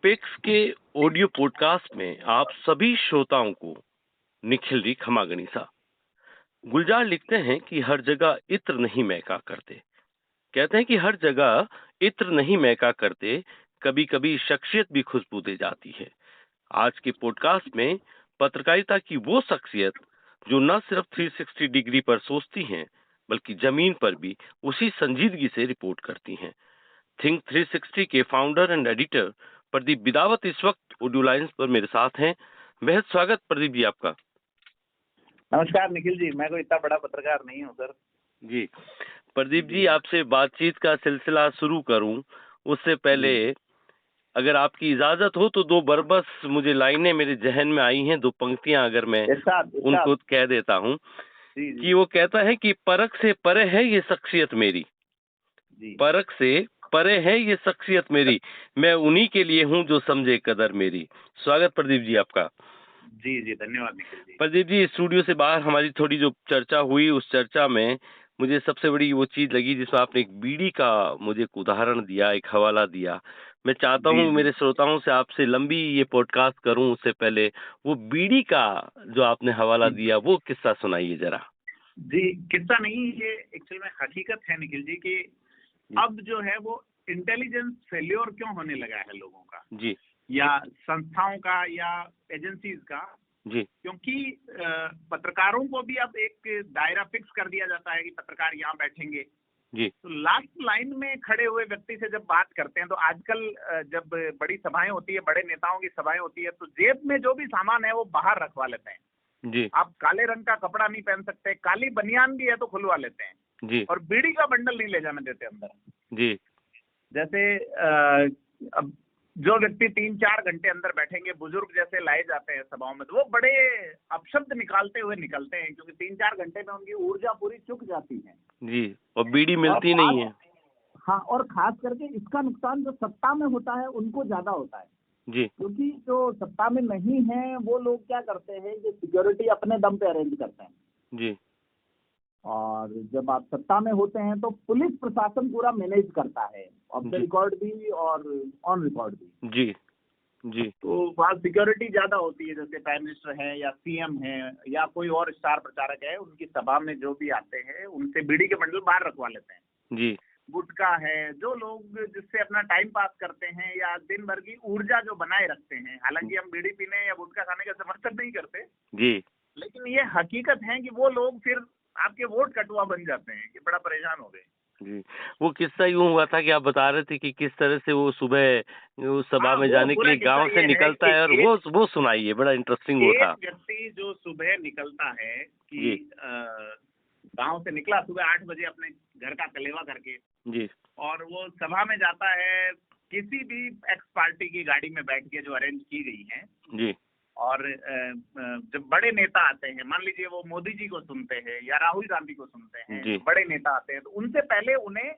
निरपेक्ष के audio podcast में आप सभी श्रोताओं को निखिल जी खमा गनीसा। गुलजार लिखते हैं कि हर जगह इत्र नहीं महका करते। कहते हैं कि हर जगह इत्र नहीं महका करते, कभी कभी शख्सियत भी खुशबू दे जाती है। आज के पॉडकास्ट में पत्रकारिता की वो शख्सियत जो न सिर्फ 360 डिग्री पर सोचती हैं, बल्कि जमीन पर भी उसी संजीदगी से रिपोर्ट करती हैं। थिंक 360 के founder and editor Pradeep Bidawat इस वक्त ऑडियो लाइन्स पर मेरे साथ हैं। बेहद स्वागत प्रदीप जी आपका। नमस्कार निखिल जी, मैं कोई इतना बड़ा पत्रकार नहीं हूँ सर। जी प्रदीप जी, आपसे बातचीत का सिलसिला शुरू करूं उससे पहले अगर आपकी इजाजत हो तो दो बरबस मुझे लाइनें मेरे जहन में आई हैं, दो पंक्तियां अगर मैं उनको कह देता हूं कि वो कहता है कि परख से परे है ये शख्सियत मेरी, परख से परे है ये शख्सियत मेरी, मैं उन्हीं के लिए हूं जो समझे कदर मेरी। स्वागत प्रदीप जी आपका। जी जी, धन्यवाद निखिल जी। प्रदीप जी, स्टूडियो से बाहर हमारी थोड़ी जो चर्चा हुई, उस चर्चा में मुझे सबसे बड़ी वो चीज लगी जिसमें आपने एक बीड़ी का मुझे एक उदाहरण दिया, एक हवाला दिया। मैं चाहता हूँ मेरे श्रोताओं से आपसे लंबी ये पॉडकास्ट करूं उससे पहले वो बीड़ी का जो आपने हवाला दिया वो किस्सा सुनाइए जरा। जी, किस्सा नहीं, ये एक्चुअल में हकीकत है निखिल जी कि अब जो है वो इंटेलिजेंस फेल्योर क्यों होने लगा है लोगों का जी, या संस्थाओं का या एजेंसीज का जी, क्योंकि पत्रकारों को भी अब एक दायरा फिक्स कर दिया जाता है कि पत्रकार यहाँ बैठेंगे। जी, तो लास्ट लाइन में खड़े हुए व्यक्ति से जब बात करते हैं तो आजकल जब बड़ी सभाएं होती है, बड़े नेताओं की सभाएं होती है, तो जेब में जो भी सामान है वो बाहर रखवा लेते हैं। जी, आप काले रंग का कपड़ा नहीं पहन सकते, काली बनियान भी है तो खुलवा लेते हैं जी, और बीड़ी का बंडल नहीं ले जाने देते अंदर। जी, जैसे अब जो व्यक्ति 3-4 घंटे अंदर बैठेंगे, बुजुर्ग जैसे लाए जाते हैं सभाओं में, तो वो बड़े अपशब्द निकालते हुए निकलते हैं क्योंकि 3-4 घंटे में उनकी ऊर्जा पूरी चुक जाती है। जी, और बीड़ी मिलती नहीं है। हाँ, और खास करके इसका नुकसान जो सत्ता में होता है उनको ज्यादा होता है, जी, क्योंकि जो सत्ता में नहीं है वो लोग क्या करते हैं कि सिक्योरिटी अपने दम पे अरेंज करते हैं। जी, और जब आप सत्ता में होते हैं तो पुलिस प्रशासन पूरा मैनेज करता है, ऑफ द रिकॉर्ड भी और ऑन रिकॉर्ड भी। जी, जी, तो वहाँ सिक्योरिटी ज्यादा होती है, जैसे प्राइम मिनिस्टर है या सीएम है या कोई और स्टार प्रचारक है, उनकी सभा में जो भी आते हैं उनसे बीड़ी के बंडल बाहर रखवा लेते हैं। जी, गुटखा है, जो लोग जिससे अपना टाइम पास करते हैं या दिन भर की ऊर्जा जो बनाए रखते हैं, हालांकि हम बीड़ी पीने या गुटखा खाने का समर्थन नहीं करते, जी, लेकिन ये हकीकत है कि वो लोग फिर आपके वोट कटुआ बन जाते हैं कि बड़ा परेशान हो गए। जी। वो किस्सा यूँ हुआ था कि आप बता रहे थे कि किस तरह से वो सुबह उस सभा में जाने के लिए गाँव से निकलता है और वो सुनाइए, बड़ा इंटरेस्टिंग वो था। एक व्यक्ति जो सुबह निकलता है कि गांव से निकला सुबह 8 बजे अपने घर का कलेवा करके जी, और वो सभा में जाता है किसी भी एक्स पार्टी की गाड़ी में बैठ के जो अरेंज की गई है। जी, और जब बड़े नेता आते हैं, मान लीजिए वो मोदी जी को सुनते हैं या राहुल गांधी को सुनते हैं, बड़े नेता आते हैं, तो उनसे पहले उन्हें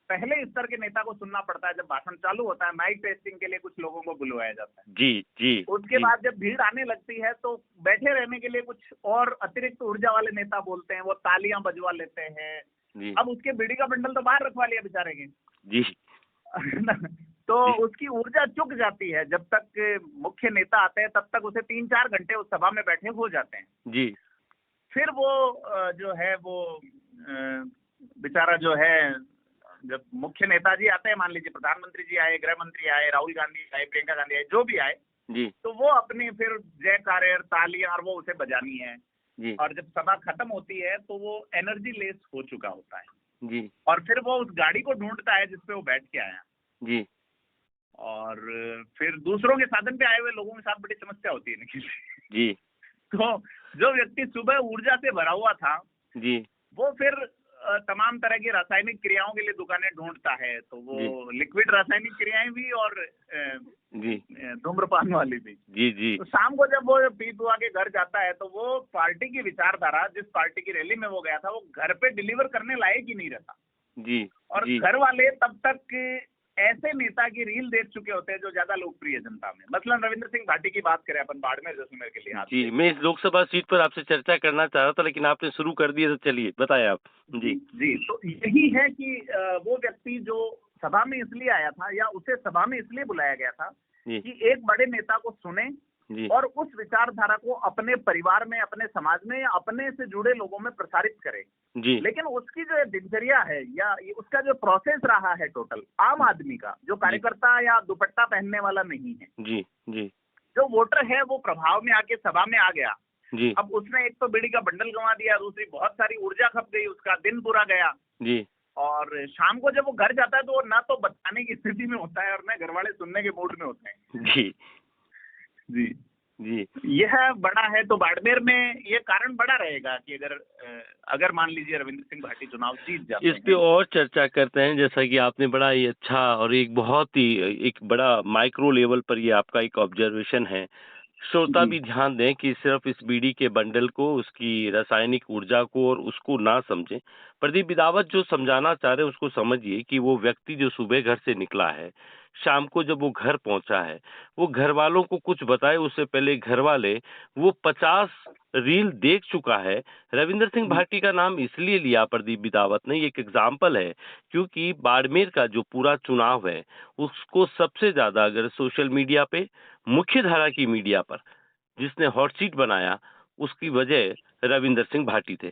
पहले स्तर के नेता को सुनना पड़ता है। जब भाषण चालू होता है, माइक टेस्टिंग के लिए कुछ लोगों को बुलवाया जाता है। जी, जी। उसके बाद जब भीड़ आने लगती है तो बैठे रहने के लिए कुछ और अतिरिक्त ऊर्जा वाले नेता बोलते हैं, वो तालियां बजवा लेते हैं। अब उसके बीड़ी का बंडल तो बाहर रखवा लिया बेचारे के जी। तो उसकी ऊर्जा चुक जाती है। जब तक मुख्य नेता आते हैं तब तक उसे 3-4 घंटे उस सभा में बैठे हो जाते हैं। जी। फिर वो जो है वो बेचारा जो है, जब मुख्य नेताजी आते हैं, मान लीजिए प्रधानमंत्री जी आए, गृह मंत्री आए, राहुल गांधी आए, प्रियंका गांधी आए, जो भी आए जी, तो वो अपनी फिर जयकारे तालियां और वो उसे बजानी है जी, और जब सभा खत्म होती है तो वो एनर्जी लेस हो चुका होता है जी, और फिर वो उस गाड़ी को ढूंढता है जिसपे वो बैठ के आया। जी, और फिर दूसरों के साधन पे आए हुए लोगों के साथ बड़ी समस्या होती है निखिल जी, तो जो व्यक्ति सुबह ऊर्जा से भरा हुआ था जी, वो फिर तमाम तरह की रासायनिक क्रियाओं के लिए दुकानें ढूंढता है, तो वो लिक्विड रासायनिक क्रियाएं भी और जी, धूम्रपान वाली भी। जी, जी, तो शाम को जब वो पी पुआ के घर जाता है तो वो पार्टी की विचारधारा, जिस पार्टी की रैली में वो गया था, वो घर पे डिलीवर करने लायक ही नहीं रहता। जी, और घर वाले तब तक ऐसे नेता की रील देख चुके होते हैं जो ज्यादा लोकप्रिय जनता में, मसलन रविंद्र सिंह भाटी की बात करें अपन, बाड़मेर जैसलमेर के लिए। जी, मैं इस लोकसभा सीट पर आपसे चर्चा करना चाह रहा था लेकिन आपने शुरू कर दिया तो चलिए बताएं आप। जी, जी, तो यही है कि वो व्यक्ति जो सभा में इसलिए आया था या उसे सभा में इसलिए बुलाया गया था कि एक बड़े नेता को सुने और उस विचारधारा को अपने परिवार में, अपने समाज में या अपने से जुड़े लोगों में प्रसारित करे। लेकिन उसकी जो दिनचर्या है या उसका जो प्रोसेस रहा है टोटल आम आदमी का, जो कार्यकर्ता या दुपट्टा पहनने वाला नहीं है, जो वोटर है वो प्रभाव में आके सभा में आ गया, अब उसने एक तो बीड़ी का बंडल गंवा दिया, दूसरी बहुत सारी ऊर्जा खप गई, उसका दिन पूरा गया और शाम को जब वो घर जाता है तो वो ना तो बताने की स्थिति में होता है और ना घर वाले सुनने के मूड में होते हैं। जी यह बड़ा है। तो बाड़मेर में ये कारण बड़ा रहेगा कि अगर मान लीजिए रविंद्र सिंह भाटी चुनाव जीत जाते हैं। इस पे और चर्चा करते हैं, जैसा कि आपने बड़ा ही अच्छा और एक बहुत ही एक बड़ा माइक्रो लेवल पर ये आपका एक ऑब्जर्वेशन है। श्रोता भी ध्यान दें कि सिर्फ इस बीड़ी के बंडल को, उसकी रासायनिक ऊर्जा को और उसको ना समझें। प्रदीप बिदावत जो समझाना चाह रहे हैं उसको समझिए कि वो व्यक्ति जो सुबह घर से निकला है, शाम को जब वो घर पहुंचा है, वो घर वालों को कुछ बताए उससे पहले घर वाले वो 50 रील देख चुका है। रविंद्र सिंह भाटी का नाम इसलिए लिया प्रदीप बिदावत ने, एक एग्जाम्पल है, क्योंकि बाड़मेर का जो पूरा चुनाव है उसको सबसे ज्यादा अगर सोशल मीडिया पे, मुख्य धारा की मीडिया पर जिसने हॉट सीट बनाया, उसकी वजह रविंद्र सिंह भाटी थे।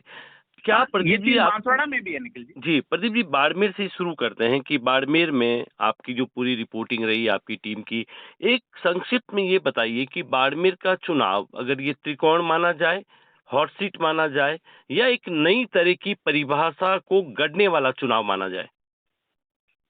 क्या प्रदीप जी बांसवाड़ा में भी है निखिल जी? प्रदीप जी, बाड़मेर से शुरू करते हैं कि बाड़मेर में आपकी जो पूरी रिपोर्टिंग रही आपकी टीम की, एक संक्षिप्त में ये बताइए कि बाड़मेर का चुनाव अगर ये त्रिकोण माना जाए, हॉट सीट माना जाए या एक नई तरह की परिभाषा को गढ़ने वाला चुनाव माना जाए।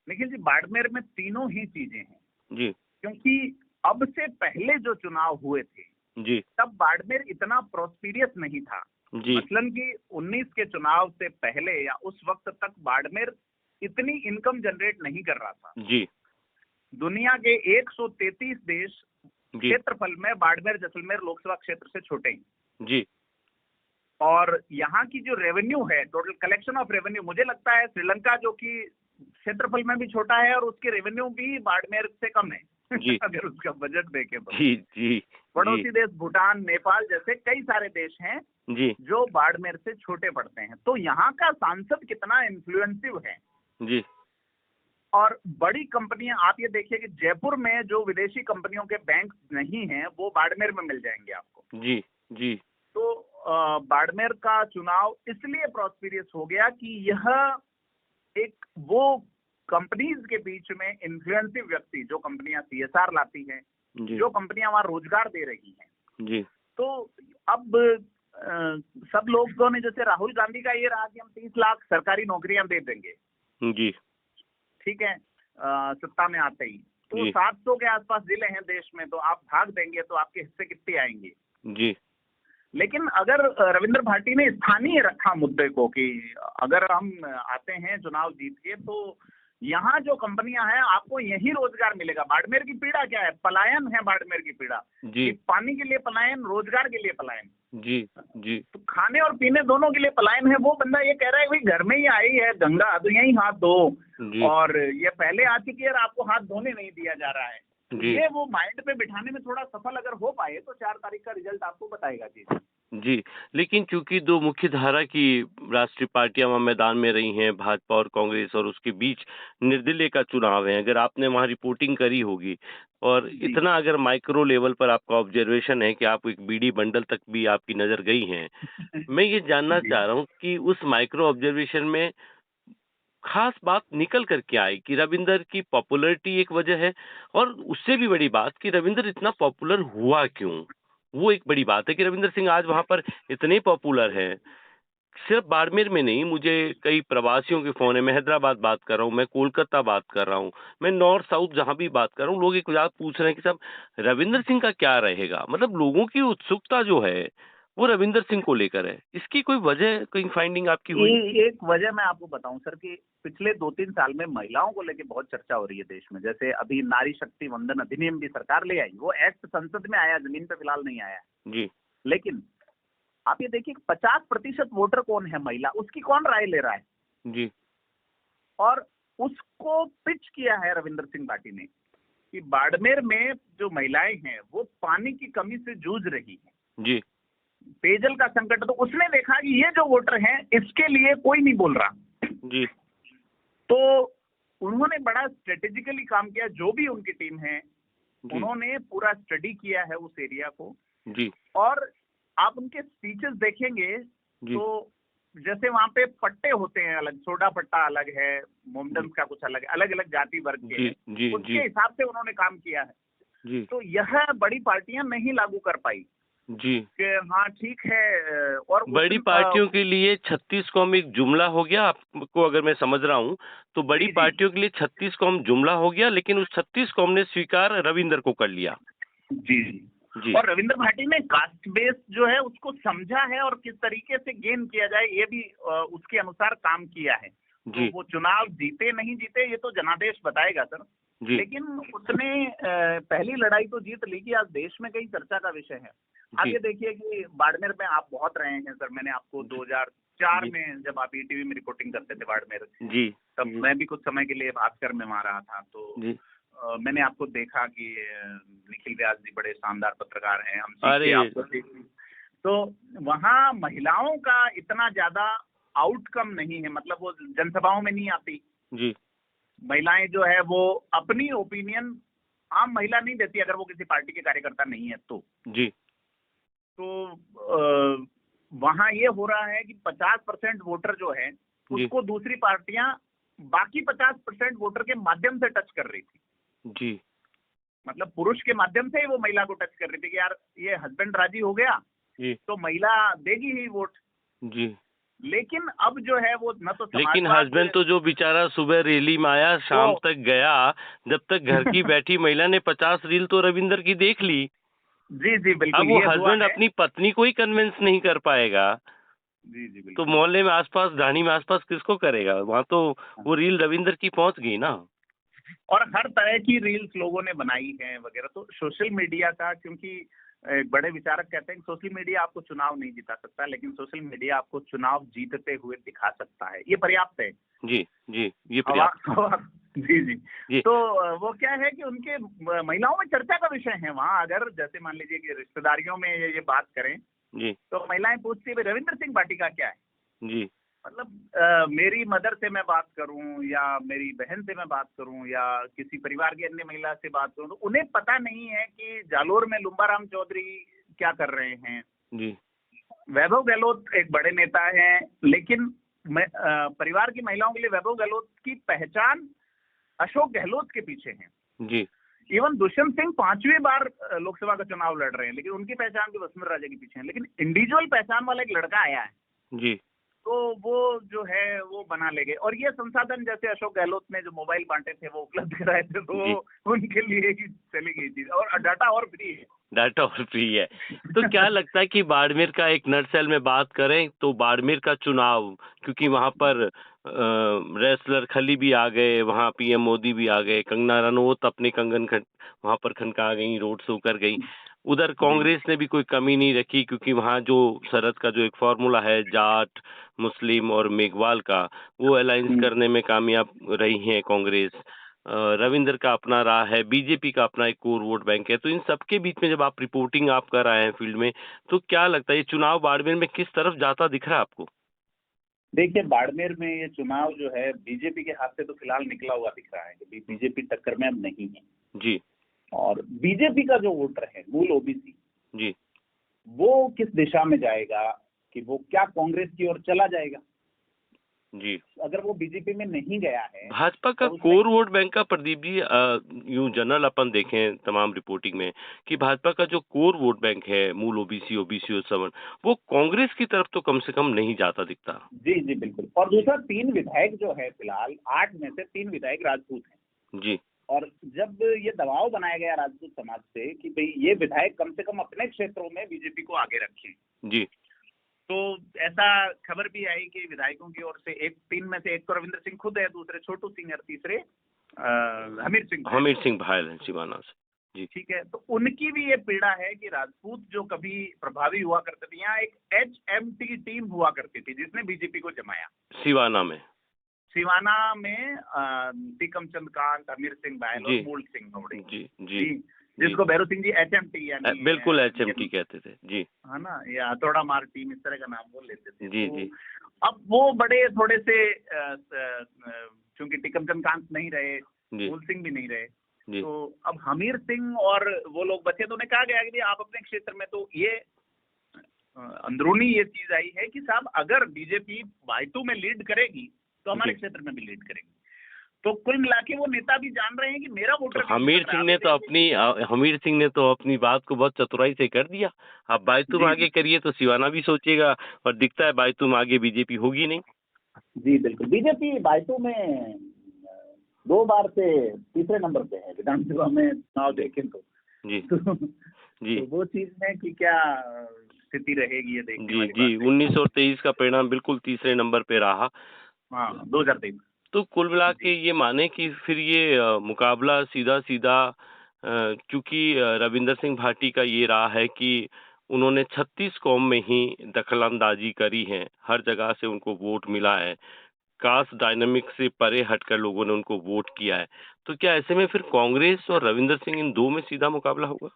निखिल जी, बाड़मेर में तीनों ही चीजें हैं जी, क्योंकि अब से पहले जो चुनाव हुए थे जी, तब बाड़मेर इतना प्रोस्पिरियस नहीं था जी, मसलन कि 19 के चुनाव से पहले या उस वक्त तक बाड़मेर इतनी इनकम जनरेट नहीं कर रहा था। जी, दुनिया के 133 देश क्षेत्रफल में बाड़मेर जैसलमेर लोकसभा क्षेत्र से छोटे हैं। जी, और यहाँ की जो रेवेन्यू है, टोटल कलेक्शन ऑफ रेवेन्यू, मुझे लगता है श्रीलंका जो कि क्षेत्रफल में भी छोटा है और उसके रेवेन्यू भी बाड़मेर से कम है अगर उसका बजट देखें तो। जी, पड़ोसी देश भूटान, नेपाल जैसे कई सारे देश हैं जो बाड़मेर से छोटे पड़ते हैं। तो यहाँ का सांसद कितना इन्फ्लुएंसिव है जी, और बड़ी कंपनियां, आप ये देखिए कि जयपुर में जो विदेशी कंपनियों के बैंक नहीं हैं वो बाड़मेर में मिल जाएंगे आपको। जी। तो बाड़मेर का चुनाव इसलिए प्रॉस्पिरियस हो गया कि यह एक वो कंपनीज के बीच में इन्फ्लुएंसिव व्यक्ति, जो कंपनियां CSR लाती हैं, जो कंपनियां वहां रोजगार दे रही हैं। तो अब सब लोगों ने, जैसे राहुल गांधी का ये रहा कि हम 30 लाख सरकारी नौकरियां दे देंगे, ठीक है, सत्ता में आते ही। तो 700 के आसपास जिले हैं देश में, तो आप भाग देंगे तो आपके हिस्से कितने आएंगे। लेकिन अगर रविंद्र भाटी ने स्थानीय रखा मुद्दे को कि अगर हम आते हैं चुनाव जीत के तो यहाँ जो कंपनियां हैं आपको यही रोजगार मिलेगा। बाड़मेर की पीड़ा क्या है? पलायन है बाड़मेर की पीड़ा। पानी के लिए पलायन, रोजगार के लिए पलायन। जी। तो खाने और पीने दोनों के लिए पलायन है। वो बंदा ये कह रहा है भाई घर में ही आई है गंगा, तो यही हाथ धो, और ये पहले आ चुकी है, आपको हाथ धोने नहीं दिया जा रहा है। ये वो माइंड पे बिठाने में थोड़ा सफल अगर हो पाए तो 4 तारीख का रिजल्ट आपको बताएगा जी। लेकिन चूंकि दो मुख्य धारा की राष्ट्रीय पार्टियां वहां मैदान में रही हैं, भाजपा और कांग्रेस, और उसके बीच निर्दलीय का चुनाव है, अगर आपने वहां रिपोर्टिंग करी होगी और इतना अगर माइक्रो लेवल पर आपका ऑब्जर्वेशन है कि आप एक बीड़ी बंडल तक भी आपकी नजर गई है, मैं ये जानना चाह रहा हूँ कि उस माइक्रो ऑब्जर्वेशन में खास बात निकल कर क्या आई कि रविंदर की पॉपुलैरिटी एक वजह है, और उससे भी बड़ी बात कि रविंदर इतना पॉपुलर हुआ क्यों, वो एक बड़ी बात है कि रविंदर सिंह आज वहां पर इतने पॉपुलर है। सिर्फ बाड़मेर में नहीं, मुझे कई प्रवासियों के फोन है, मैं हैदराबाद बात कर रहा हूँ, मैं कोलकाता बात कर रहा हूँ, मैं नॉर्थ साउथ जहां भी बात कर रहा हूँ, लोग एक बात पूछ रहे हैं कि साहब रविंदर सिंह का क्या रहेगा। मतलब लोगों की उत्सुकता जो है वो रविंदर सिंह को लेकर है। इसकी कोई वजह, कोई फाइंडिंग आपकी हुई? एक वजह मैं आपको बताऊं सर कि पिछले 2-3 साल में महिलाओं को लेकर बहुत चर्चा हो रही है देश में। जैसे अभी नारी शक्ति वंदन अधिनियम भी सरकार ले आई, वो एक्ट संसद में आया, जमीन पे फिलहाल नहीं आया जी। लेकिन आप ये देखिए 50% वोटर कौन है महिला, उसकी कौन राय ले रहा है जी। और उसको पिच किया है रविंद्र सिंह भाटी ने कि बाड़मेर में जो महिलाएं हैं वो पानी की कमी से जूझ रही हैं जी, पेयजल का संकट। तो उसने देखा कि ये जो वोटर हैं इसके लिए कोई नहीं बोल रहा जी। तो उन्होंने बड़ा स्ट्रेटेजिकली काम किया, जो भी उनकी टीम है, उन्होंने पूरा स्टडी किया है उस एरिया को जी। और आप उनके स्पीचेस देखेंगे तो जैसे वहाँ पे पट्टे होते हैं अलग, सोडा पट्टा अलग है, मोमडन का कुछ अलग, अलग अलग जाति वर्ग के हैं, उसके हिसाब से उन्होंने काम किया है जी। तो यह बड़ी पार्टियां नहीं लागू कर पाई जी कि हाँ ठीक है। और बड़ी पार्टियों के लिए 36 कौम एक जुमला हो गया, आपको अगर मैं समझ रहा हूँ तो बड़ी पार्टियों के लिए 36 कौम जुमला हो गया, लेकिन उस 36 कौम ने स्वीकार रविंदर को कर लिया जी जी। और रविंद्र भाटी ने कास्ट बेस जो है उसको समझा है और किस तरीके से गेन किया जाए ये भी उसके अनुसार काम किया है। तो वो चुनाव जीते नहीं जीते ये तो जनादेश बताएगा सर, लेकिन उसने पहली लड़ाई तो जीत ली कि आज देश में कई चर्चा का विषय है। आप ये देखिए कि बाड़मेर में आप बहुत रहे हैं सर, मैंने आपको 2004 में जब आप ईटीवी में रिपोर्टिंग करते थे बाड़मेर जी, तब मैं भी कुछ समय के लिए भास्कर में वहां रहा था, तो मैंने आपको देखा कि निखिल व्यास जी बड़े शानदार पत्रकार हैं, हम सीखते आपको तो वहाँ महिलाओं का इतना ज्यादा आउटकम नहीं है, मतलब वो जनसभाओं में नहीं आती जी। महिलाएं जो है वो अपनी ओपिनियन आम महिला नहीं देती अगर वो किसी पार्टी के कार्यकर्ता नहीं है तो जी। तो वहाँ ये हो रहा है कि 50% वोटर जो है उसको दूसरी पार्टियां बाकी 50% वोटर के माध्यम से टच कर रही थी जी। मतलब पुरुष के माध्यम से ही वो महिला को टच कर रही थी कि यार ये हस्बैंड राजी हो गया जी। तो महिला देगी ही वोट जी। लेकिन अब जो है वो न तो लेकिन हस्बैंड तो जो बेचारा सुबह रैली में आया शाम तक गया, जब तक घर की बैठी महिला ने 50 रील तो रविंदर की देख ली जी जी बिल्कुल। अब वो हस्बैंड अपनी पत्नी को ही कन्विंस नहीं कर पाएगा जी जी बिल्कुल। तो मोहल्ले में आसपास ढाणी में आसपास किसको करेगा, वहाँ तो वो रील रविंदर की पहुंच गई ना। और हर तरह की रील्स लोगों ने बनाई है वगैरह, तो सोशल मीडिया का, क्योंकि बड़े विचारक कहते हैं कि सोशल मीडिया आपको चुनाव नहीं जिता सकता, लेकिन सोशल मीडिया आपको चुनाव जीतते हुए दिखा सकता है, ये पर्याप्त है जी जी। ये पर्याप्त जी जी। तो वो क्या है कि उनके महिलाओं में चर्चा का विषय है वहाँ, अगर जैसे मान लीजिए कि रिश्तेदारियों में ये बात करें जी तो महिलाएं पूछती है रविंद्र सिंह भाटी का क्या है जी। मतलब मेरी मदर से मैं बात करूं या मेरी बहन से मैं बात करूं या किसी परिवार की अन्य महिला से बात करूं तो उन्हें पता नहीं है कि जालोर में लुम्बाराम चौधरी क्या कर रहे हैं जी। वैभव गहलोत एक बड़े नेता हैं, लेकिन परिवार की महिलाओं के लिए वैभव गहलोत की पहचान अशोक गहलोत के पीछे है जी। इवन दुष्यंत सिंह 5वीं बार लोकसभा का चुनाव लड़ रहे हैं, लेकिन उनकी पहचान भी वसुंधरा राजे के पीछे है, लेकिन इंडिविजुअल पहचान वाला एक लड़का आया है जी। तो वो जो है वो बना ले गए। और ये संसाधन जैसे अशोक गहलोत ने जो मोबाइल बांटे थे वो उपलब्ध कराए थे, तो उनके लिए ही चली गई थी, और डाटा और फ्री है, डाटा और फ्री है। तो क्या लगता है कि बाड़मेर का एक नटसेल में बात करें तो बाड़मेर का चुनाव, क्योंकि वहां पर रेसलर खली भी आ गए, वहां पीएम मोदी भी आ गए, कंगना रनौत अपने कंगन वहां पर खनका गई, रोड शो कर गई, उधर कांग्रेस ने भी कोई कमी नहीं रखी, क्योंकि वहां जो शरद का जो एक फॉर्मूला है जाट मुस्लिम और मेघवाल का, वो अलायंस करने में कामयाब रही है कांग्रेस। रविंदर का अपना रहा है, बीजेपी का अपना एक कोर वोट बैंक है। तो इन सबके बीच में जब आप रिपोर्टिंग आप कर रहे हैं फील्ड में, तो क्या लगता है ये चुनाव बाड़मेर में किस तरफ जाता दिख रहा है आपको? देखिए बाड़मेर में ये चुनाव जो है बीजेपी के हाथ से तो फिलहाल निकला हुआ दिख रहा है कि बीजेपी टक्कर में अब नहीं है जी। और बीजेपी का जो वोटर है मूल ओबीसी जी, वो किस दिशा में जाएगा कि वो क्या कांग्रेस की ओर चला जाएगा जी। अगर वो बीजेपी में नहीं गया है, भाजपा का कोर वोट बैंक का, प्रदीप जी यूं जनरल अपन देखें तमाम रिपोर्टिंग में कि भाजपा का जो कोर वोट बैंक है मूल ओबीसी और सवर्ण, वो कांग्रेस की तरफ तो कम से कम नहीं जाता दिखता जी जी बिल्कुल। और दूसरा 3 विधायक जो है फिलहाल 8 में से 3 विधायक राजपूत हैं जी। और जब ये दबाव बनाया गया राजपूत समाज से कि भाई ये विधायक कम से कम अपने क्षेत्रों में बीजेपी को आगे रखें जी, तो ऐसा खबर भी आई कि विधायकों की ओर से 3 में से एक तो रविंद्र सिंह खुद है, दूसरे छोटू सिंह और तीसरे हमीर सिंह भायल है सिवाना से जी। ठीक है, तो उनकी भी ये पीड़ा है कि राजपूत जो कभी प्रभावी हुआ करते थे, यहाँ एक HMT टीम हुआ करती थी जिसने बीजेपी को जमाया सिवाना में टीकम चंद कांत, हमीर सिंह भायल और मूल सिंह नोड़े जी जी, जिसको भैरव सिंह जी HMT यानी बिल्कुल HMT कहते थे जी, है ना, या हथौड़ा मार टीम इस तरह का नाम बोल लेते थे जी जी। अब वो बड़े थोड़े से चूंकि टीकम चंद कांत नहीं रहे, मूल सिंह भी नहीं रहे, तो अब हमीर सिंह और वो लोग बचे, तो उन्हें कहा गया कि आप अपने क्षेत्र में, तो ये अंदरूनी ये चीज आई है कि साहब अगर बीजेपी बायतू में लीड करेगी तो हमारे क्षेत्र में भी लीड करेगी। तो कुल मिला के वो नेता भी जान रहे हैं कि मेरा वोटर तो हमीर सिंह ने तो अपनी बात को बहुत चतुराई से कर दिया। आप बायतूम आगे करिए तो सिवाना भी सोचेगा, और दिखता है बायतूम आगे बीजेपी होगी नहीं। जी बिल्कुल, बीजेपी बायतू में 2 बार से तीसरे नंबर पे है विधानसभा में चुनाव देखें तो। जी जी, तो वो चीज है कि क्या स्थिति रहेगी ये देखने वाली जी 1923 का परिणाम बिल्कुल तीसरे नंबर पे रहा। हाँ 2023। तो कुल मिला के ये माने कि फिर ये मुकाबला सीधा सीधा, क्योंकि रविंदर सिंह भाटी का ये रहा है कि उन्होंने 36 कौम में ही दखलंदाजी करी है, हर जगह से उनको वोट मिला है, कास्ट डायनामिक से परे हटकर लोगों ने उनको वोट किया है। तो क्या ऐसे में फिर कांग्रेस और रविंदर सिंह इन दो में सीधा मुकाबला होगा?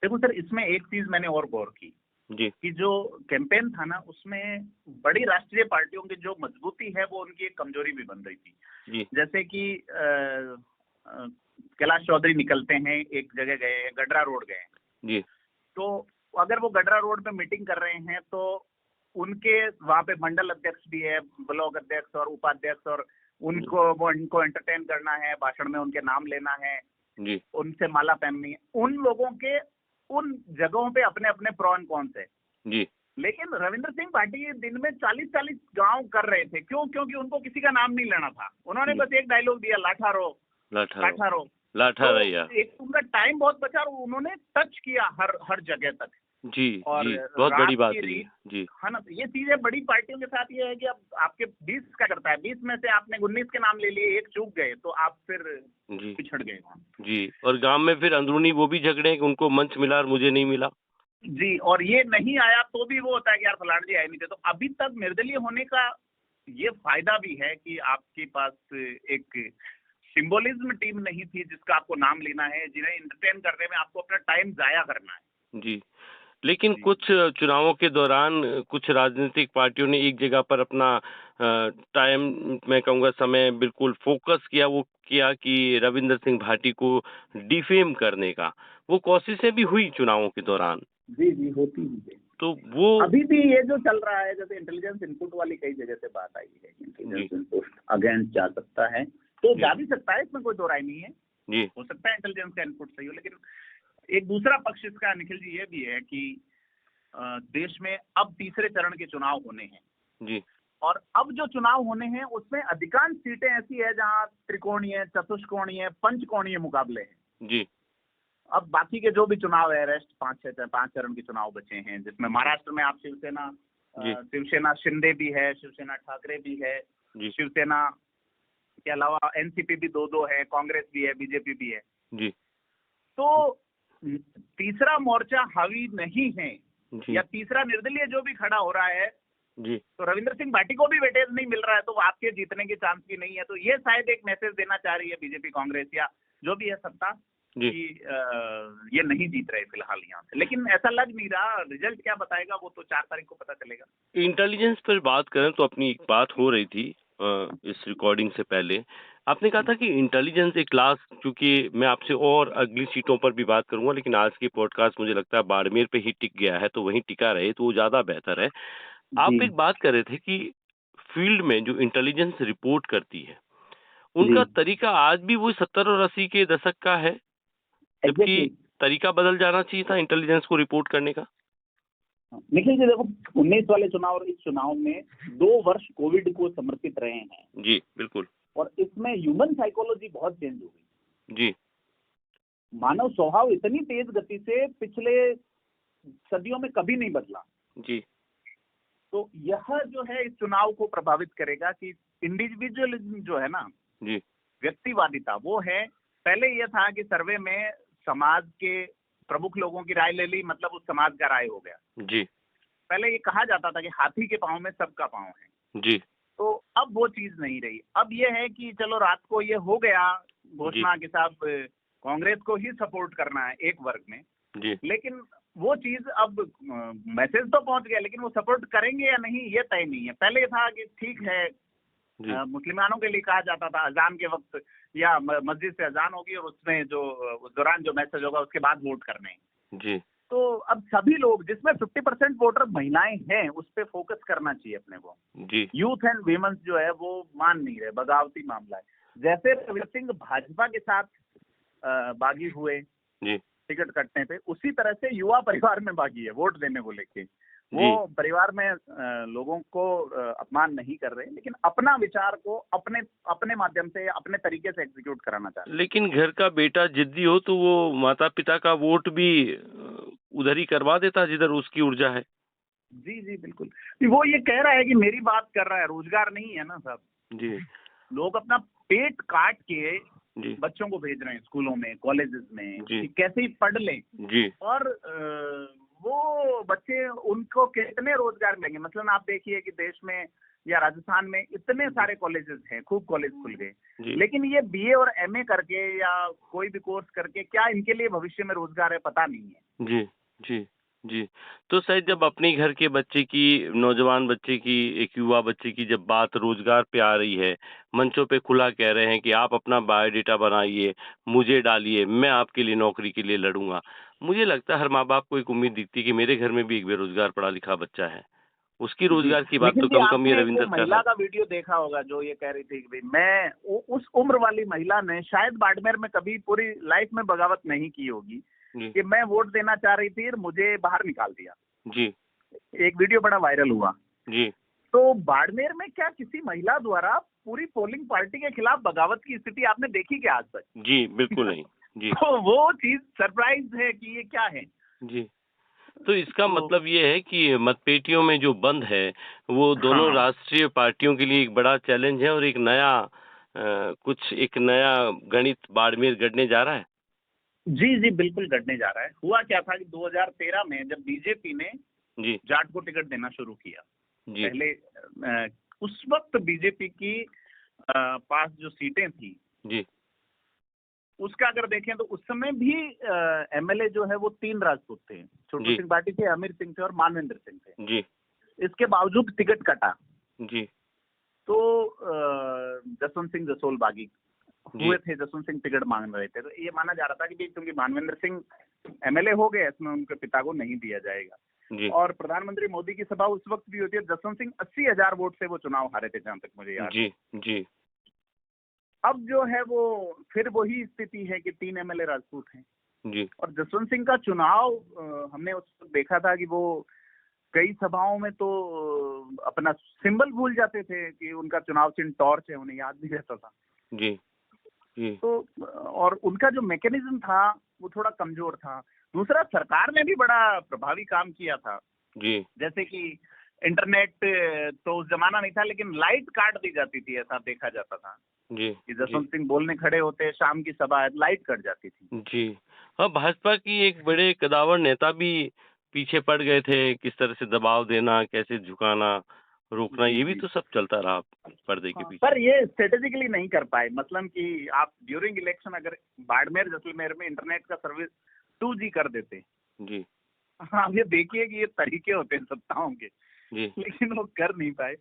देखो सर, इसमें एक चीज मैंने और गौर की जी, कि जो कैंपेन था ना, उसमें बड़ी राष्ट्रीय पार्टियों की जो मजबूती है वो उनकी एक कमजोरी भी बन रही थी। जी, जैसे कि कैलाश चौधरी निकलते हैं, एक जगह गए, गडरा रोड गए, जी, तो अगर वो गडरा रोड पे मीटिंग कर रहे हैं तो उनके वहाँ पे मंडल अध्यक्ष भी है, ब्लॉक अध्यक्ष और उपाध्यक्ष, और उनको एंटरटेन करना है, भाषण में उनके नाम लेना है, जी, उनसे माला पहननी है। उन लोगों के उन जगहों पे अपने अपने प्रो एंड कॉन्स है। जी, लेकिन रविंद्र सिंह पाटिल दिन में 40-40 गांव कर रहे थे। क्यों? क्योंकि उनको किसी का नाम नहीं लेना था। उन्होंने बस एक डायलॉग दिया, लाठारो लाठारो। लाठा एक उनका टाइम बहुत बचा और उन्होंने टच किया हर जगह तक। जी, और जी, बहुत बड़ी बात है जी, है ना। ये चीजें बड़ी पार्टियों के साथ ये है कि अब आपके 20 का करता है, 20 में से आपने 19 के नाम ले लिए, एक चूक गए तो आप फिर जी, पिछड़ गए वहाँ। जी, और गांव में फिर अंदरूनी वो भी झगड़े कि उनको मंच मिला और मुझे नहीं मिला। जी, और ये नहीं आया तो भी वो होता है कि यार फलाना जी आए नहीं थे। तो अभी तक निर्दलीय होने का ये फायदा भी है कि आपके पास एक सिंबोलिज्म टीम नहीं थी जिसका आपको नाम लेना है, जिन्हें एंटरटेन करने में आपको अपना टाइम जाया करना है। जी, लेकिन कुछ चुनावों के दौरान कुछ राजनीतिक पार्टियों ने एक जगह पर अपना टाइम, मैं कहूँगा समय बिल्कुल फोकस किया, वो किया कि रविंदर सिंह भाटी को डिफेम करने का। वो कोशिशें भी हुई चुनावों के दौरान। जी जी, होती है। तो वो अभी भी ये जो चल रहा है, जैसे इंटेलिजेंस इनपुट वाली कई जगह से बात आई है, इंटेलिजेंस इनपुट अगेंस्ट जा सकता है, तो जा भी सकता है, इसमें कोई दो राय नहीं है। जी, हो सकता है इंटेलिजेंस का इनपुट सही हो, लेकिन एक दूसरा पक्ष इसका निखिल जी ये भी है कि देश में अब तीसरे चरण के चुनाव होने हैं जी, और अब जो चुनाव होने हैं उसमें अधिकांश सीटें ऐसी है जहां त्रिकोणीय, चतुष्कोणीय, पंचकोणीय मुकाबले हैं। जी, अब बाकी के जो भी चुनाव है, रेस्ट 5 चरण के चुनाव बचे हैं, जिसमें महाराष्ट्र में आप शिवसेना शिंदे भी है, शिवसेना ठाकरे भी है, शिवसेना के अलावा एनसीपी भी 2-2 है, कांग्रेस भी है, बीजेपी भी है। जी, तो तीसरा मोर्चा हावी नहीं है, या तीसरा निर्दलीय जो भी खड़ा हो रहा है जी, तो रविंद्र सिंह भाटी को भी वेटेज नहीं मिल रहा है, तो आपके जीतने की चांस भी नहीं है। तो ये शायद एक मैसेज देना चाह रही है बीजेपी, कांग्रेस या जो भी है सत्ता कि ये नहीं जीत रहे फिलहाल यहाँ से। लेकिन ऐसा लग नहीं रहा, रिजल्ट क्या बताएगा वो तो 4 तारीख को पता चलेगा। इंटेलिजेंस पर बात करें तो अपनी एक बात हो रही थी इस रिकॉर्डिंग से पहले। आपने कहा था कि इंटेलिजेंस एक क्लास, क्योंकि मैं आपसे और अगली सीटों पर भी बात करूंगा, लेकिन आज की पॉडकास्ट मुझे लगता है बाड़मेर पे ही टिक गया है, तो वहीं टिका रहे तो वो ज्यादा बेहतर है। आप एक बात कर रहे थे कि फील्ड में जो इंटेलिजेंस रिपोर्ट करती है उनका तरीका आज भी वो 70 और 80 के दशक का है, जबकि तरीका बदल जाना चाहिए था इंटेलिजेंस को रिपोर्ट करने का। निखिल जी देखो, 19 वाले चुनाव और इस चुनाव में 2 वर्ष कोविड को समर्पित रहे हैं। जी बिल्कुल। और इसमें ह्यूमन साइकोलॉजी बहुत चेंज हो गई। जी, मानव स्वभाव इतनी तेज गति से पिछले सदियों में कभी नहीं बदला। जी, तो यह जो है इस चुनाव को प्रभावित करेगा कि इंडिविजुअलिज्म जो है ना, जी, व्यक्तिवादिता, वो है। पहले यह था कि सर्वे में समाज के प्रमुख लोगों की राय ले ली, मतलब उस समाज का राय हो गया। जी, पहले ये कहा जाता था कि हाथी के पांव में सबका पांव है। जी, तो अब वो चीज नहीं रही। अब ये है कि चलो रात को ये हो गया घोषणा के साथ कांग्रेस को ही सपोर्ट करना है एक वर्ग में, जी, लेकिन वो चीज अब मैसेज तो पहुंच गया, लेकिन वो सपोर्ट करेंगे या नहीं ये तय नहीं है। पहले था कि ठीक है मुसलमानों के लिए कहा जाता था अजान के वक्त या मस्जिद से अजान होगी और उसमें जो उस दौरान जो मैसेज होगा उसके बाद वोट करने जी। तो अब सभी लोग जिसमें 50% वोटर महिलाएं हैं उस पर फोकस करना चाहिए अपने को जी। यूथ एंड वीमेंस जो है वो मान नहीं रहे, बगावती मामला है। जैसे रविंद्र सिंह भाजपा के साथ बागी हुए जी। टिकट कटने पे, उसी तरह से युवा परिवार में बागी है वोट देने को लेके। वो परिवार में लोगों को अपमान नहीं कर रहे, लेकिन अपना विचार को अपने अपने माध्यम से अपने तरीके से एग्जीक्यूट कराना चाहते हैं। लेकिन घर का बेटा जिद्दी हो तो वो माता पिता का वोट भी उधर ही करवा देता जिधर उसकी ऊर्जा है। जी जी बिल्कुल। वो ये कह रहा है कि मेरी बात कर रहा है, रोजगार नहीं है ना साहब जी। लोग अपना पेट काट के जी। बच्चों को भेज रहे हैं स्कूलों में, कॉलेजेस में जी। कि कैसे ही पढ़ लें जी। और वो बच्चे उनको कितने रोजगार मिलेंगे। मसलन आप देखिए कि देश में या राजस्थान में इतने सारे कॉलेजेस हैं, खूब कॉलेज खुल गए, लेकिन ये बीए और एमए करके या कोई भी कोर्स करके क्या इनके लिए भविष्य में रोजगार है पता नहीं है। जी जी जी। तो शायद जब अपने घर के बच्चे की, नौजवान बच्चे की, एक युवा बच्चे की जब बात रोजगार पे आ रही है, मंचों पे खुला कह रहे हैं कि आप अपना बायोडेटा बनाइए, मुझे डालिए, मैं आपके लिए नौकरी के लिए लड़ूंगा। मुझे लगता है हर माँ बाप को एक उम्मीद दिखती है कि मेरे घर में भी एक बेरोजगार पढ़ा लिखा बच्चा है, उसकी रोजगार की बात तो कम कम ये रविंद्र कर महिला का वीडियो देखा होगा जो ये कह रही थी कि मैं उस उम्र वाली महिला ने शायद बाड़मेर में कभी पूरी लाइफ में बगावत नहीं की होगी कि मैं वोट देना चाह रही थी और मुझे बाहर निकाल दिया जी। एक वीडियो बड़ा वायरल हुआ जी। तो बाड़मेर में क्या किसी महिला द्वारा पूरी पोलिंग पार्टी के खिलाफ बगावत की स्थिति आपने देखी क्या आज तक? जी बिल्कुल नहीं जी। तो वो चीज सरप्राइज है कि ये क्या है जी। तो इसका मतलब ये है कि मतपेटियों में जो बंद है वो दोनों राष्ट्रीय पार्टियों के लिए एक बड़ा चैलेंज है और एक नया एक नया गणित बाड़मेर गढ़ने जा रहा है। जी जी बिल्कुल गढ़ने जा रहा है। हुआ क्या था कि 2013 में जब बीजेपी ने जी जाट को टिकट देना शुरू किया जी। पहले उस वक्त बीजेपी की पास जो सीटें थी जी उसका अगर देखें तो उस समय भी एमएलए जो है वो 3 राजपूत थे, छोटू सिंह बाटी थे, अमीर सिंह थे और मानवेंद्र सिंह थे जी। इसके बावजूद टिकट कटा जी। तो जसवंत सिंह जसोल बागी हुए थे, जसवंत सिंह टिकट मांग रहे थे, तो ये माना जा रहा था कि क्योंकि मानवेंद्र सिंह एमएलए हो गए इसमें उनके पिता को नहीं दिया जाएगा। और प्रधानमंत्री मोदी की सभा उस वक्त भी होती है, जसवंत सिंह 80,000 वोट से वो चुनाव हारे थे जहां तक मुझे याद है। जी। अब जो है वो फिर वही स्थिति है कि 3 एमएलए राजपूत हैं जी। और जसवंत सिंह का चुनाव हमने उस वक्त देखा था कि वो कई सभाओं में तो अपना सिंबल भूल जाते थे कि उनका चुनाव चिन्ह टॉर्च है, उन्हें याद नहीं रहता था। जी जी। तो और उनका जो मैकेनिज्म था वो थोड़ा कमजोर था। दूसरा, सरकार ने भी बड़ा प्रभावी काम किया था जी। जैसे कि इंटरनेट तो उस जमाना नहीं था, लेकिन लाइट काट दी जाती थी, ऐसा देखा जाता था जी कि जसवंत सिंह बोलने खड़े होते, शाम की सभा है, लाइट कट जाती थी। जी। हाँ, भाजपा की एक बड़े कदावर नेता भी पीछे पड़ गए थे, किस तरह से दबाव देना, कैसे झुकाना, रोकना, ये भी तो सब चलता रहा पर्दे के पीछे। पर ये स्ट्रेटेजिकली नहीं कर पाए। मतलब कि आप ड्यूरिंग इलेक्शन अगर बाड़मेर जैसलमेर में इंटरनेट का सर्विस 2G कर देते जी। हाँ, ये देखिए कि ये तरीके होते हैं सत्ताओं के जी। लेकिन वो कर नहीं पाए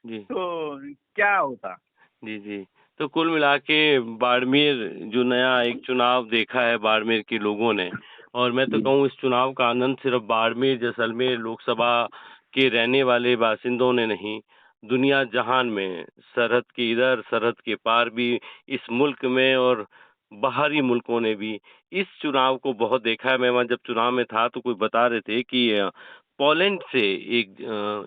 जी। तो क्या होता। जी जी। तो कुल मिला के बाड़मेर जो नया एक चुनाव देखा है बाड़मेर के लोगों ने, और मैं तो कहूँ इस चुनाव का आनंद सिर्फ बाड़मेर जैसलमेर लोकसभा के रहने वाले बासिंदों ने नहीं, दुनिया जहान में सरहद के इधर सरहद के पार भी इस मुल्क में और बाहरी मुल्कों ने भी इस चुनाव को बहुत देखा है। मैं वहाँ जब चुनाव में था तो कोई बता रहे थे कि पोलैंड से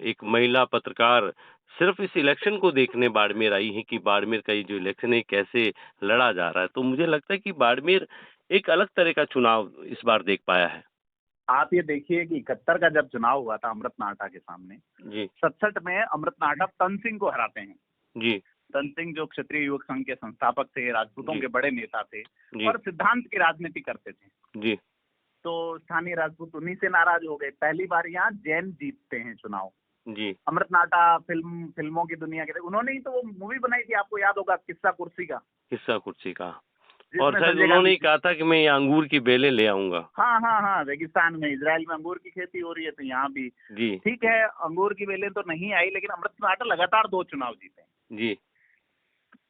एक महिला पत्रकार सिर्फ इस इलेक्शन को देखने बाड़मेर आई है कि बाड़मेर का ये जो इलेक्शन है कैसे लड़ा जा रहा है। तो मुझे लगता है कि बाड़मेर एक अलग तरह का चुनाव इस बार देख पाया है। आप ये देखिए कि 71 का जब चुनाव हुआ था अमृत नाटा के सामने जी। 67 में अमृत नाटा तन सिंह को हराते हैं। जी। तन सिंह जो क्षत्रिय युवक संघ के संस्थापक थे, राजपूतों के बड़े नेता थे और सिद्धांत की राजनीति करते थे। जी। तो स्थानीय राजपूत उन्हीं से नाराज हो गए। पहली बार यहाँ जैन जीतते हैं चुनाव। जी। अमृत नाटा फिल्मों की दुनिया के थे, उन्होंने ही तो वो मूवी बनाई थी, आपको याद होगा, किस्सा कुर्सी का। और शायद उन्होंने कहा था कि मैं ये अंगूर की बेलें ले आऊंगा। हाँ, रेगिस्तान में इजराइल में अंगूर की खेती हो रही है तो यहाँ भी ठीक है, अंगूर की बेलें तो नहीं आई, लेकिन अमृत नाटा लगातार 2 चुनाव जीते। जी।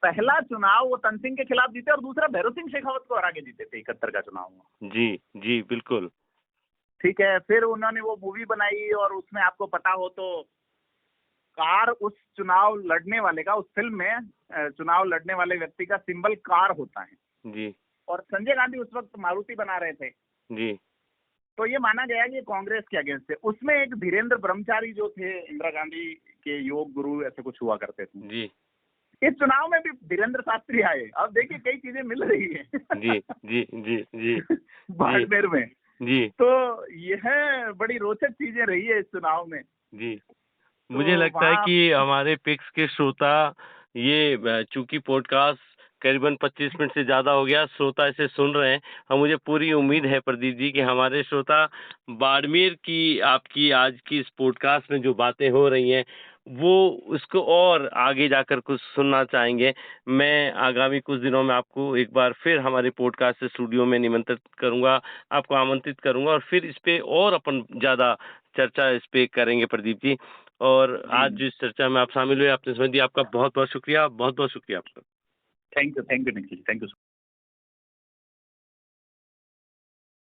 पहला चुनाव वो तन सिंह के खिलाफ जीते और दूसरा भैरव सिंह शेखावत को हरा के जीते थे 71 का चुनाव में। जी जी बिल्कुल। ठीक है, फिर उन्होंने वो मूवी बनाई और उसमें आपको पता हो तो कार उस चुनाव लड़ने वाले का, उस फिल्म में चुनाव लड़ने वाले व्यक्ति का सिंबल कार होता है जी। और संजय गांधी उस वक्त मारुति बना रहे थे जी। तो ये माना गया कि कांग्रेस के अगेंस्ट थे। उसमें एक धीरेन्द्र ब्रह्मचारी जो थे इंदिरा गांधी के योग गुरु ऐसे कुछ हुआ करते थे जी। इस चुनाव में भी धीरेन्द्र शास्त्री आए। अब देखिए कई चीजें मिल रही है जी जी जी जी बाड़मेर में जी। तो यह बड़ी रोचक चीजें रही है इस चुनाव में जी। मुझे लगता है कि हमारे पिक्स के श्रोता ये चूंकि पॉडकास्ट करीबन 25 मिनट से ज्यादा हो गया, श्रोता इसे सुन रहे हैं और मुझे पूरी उम्मीद है प्रदीप जी कि हमारे श्रोता बाड़मेर की आपकी आज की इस पॉडकास्ट में जो बातें हो रही हैं वो उसको और आगे जाकर कुछ सुनना चाहेंगे। मैं आगामी कुछ दिनों में आपको एक बार फिर हमारे पॉडकास्ट स्टूडियो में निमंत्रित करूंगा, आपको आमंत्रित करूंगा और फिर इस पे और अपन ज्यादा चर्चा इस पे करेंगे प्रदीप जी। और आज जो इस चर्चा में आप शामिल हुए, आपने समय दिया, आपका बहुत बहुत शुक्रिया, बहुत बहुत शुक्रिया आपका। Thank you Nikhil, thank you.